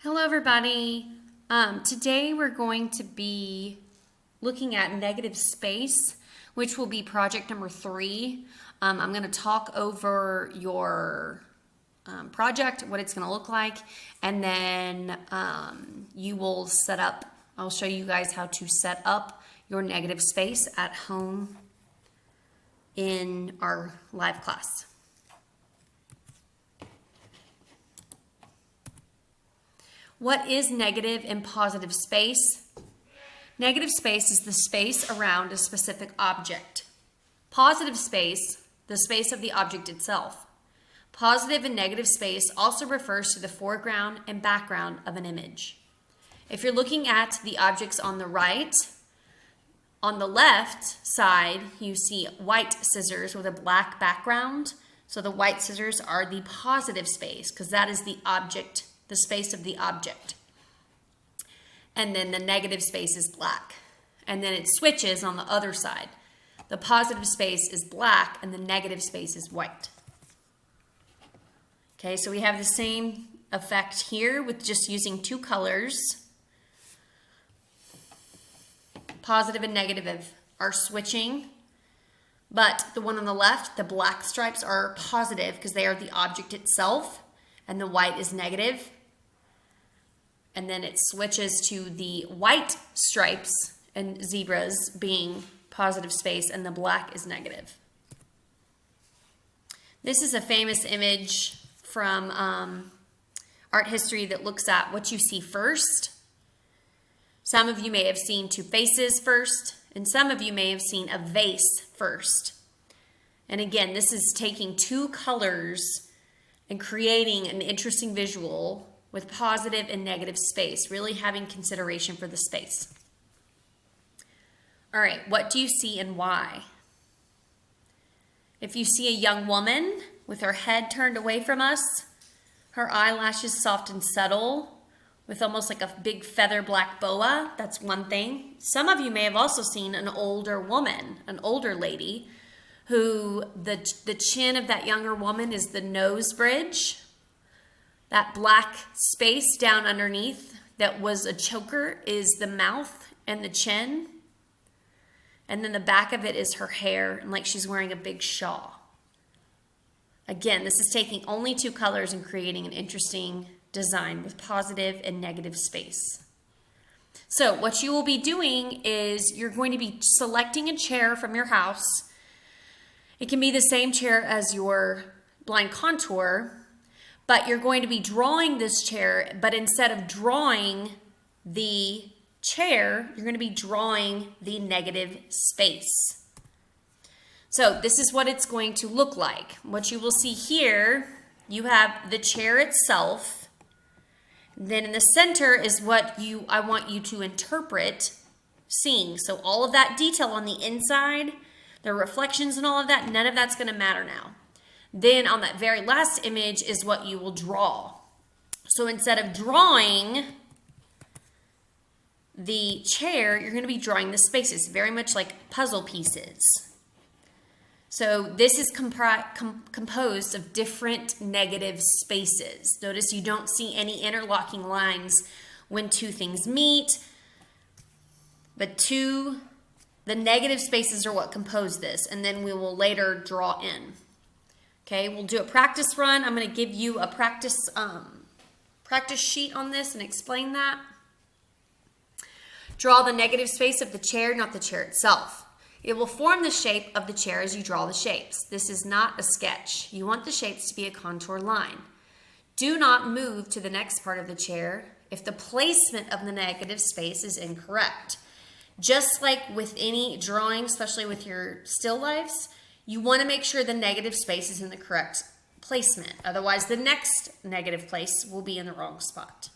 Hello everybody. Today we're going to be looking at negative space, which will be project number 3. I'm going to talk over your project, what it's going to look like, and then you will set up, I'll show you guys how to set up your negative space at home in our live class. What is negative and positive space? Negative space is the space around a specific object. Positive space, the space of the object itself. Positive and negative space also refers to the foreground and background of an image. If you're looking at the objects on the right, on the left side, you see white scissors with a black background. So the white scissors are the positive space because that is the object, the space of the object. And then the negative space is black. And then it switches on the other side. The positive space is black and the negative space is white. Okay, so we have the same effect here with just using two colors. Positive and negative are switching. But the one on the left, the black stripes are positive because they are the object itself, and the white is negative. And then it switches to the white stripes and zebras being positive space, and the black is negative. This is a famous image from art history that looks at what you see first. Some of you may have seen two faces first, and some of you may have seen a vase first. And again, this is taking two colors and creating an interesting visual with positive and negative space, really having consideration for the space. All right, what do you see and why? If you see a young woman with her head turned away from us, her eyelashes soft and subtle, with almost like a big feather black boa, that's one thing. Some of you may have also seen an older woman, an older lady, who the chin of that younger woman is the nose bridge. That black space down underneath that was a choker is the mouth and the chin. And then the back of it is her hair, and like she's wearing a big shawl. Again, this is taking only two colors and creating an interesting design with positive and negative space. So what you will be doing is you're going to be selecting a chair from your house. It can be the same chair as your blind contour, but you're going to be drawing this chair, but instead of drawing the chair, you're going to be drawing the negative space. So this is what it's going to look like. What you will see here, you have the chair itself. Then in the center is what I want you to interpret seeing. So all of that detail on the inside, the reflections and all of that, none of that's going to matter now. Then on that very last image is what you will draw. So instead of drawing the chair, you're going to be drawing the spaces, very much like puzzle pieces. So this is composed of different negative spaces. Notice you don't see any interlocking lines when two things meet, but the negative spaces are what compose this, and then we will later draw in. Okay, we'll do a practice run. I'm going to give you a practice sheet on this and explain that. Draw the negative space of the chair, not the chair itself. It will form the shape of the chair as you draw the shapes. This is not a sketch. You want the shapes to be a contour line. Do not move to the next part of the chair if the placement of the negative space is incorrect. Just like with any drawing, especially with your still lifes, you want to make sure the negative space is in the correct placement. Otherwise, the next negative place will be in the wrong spot.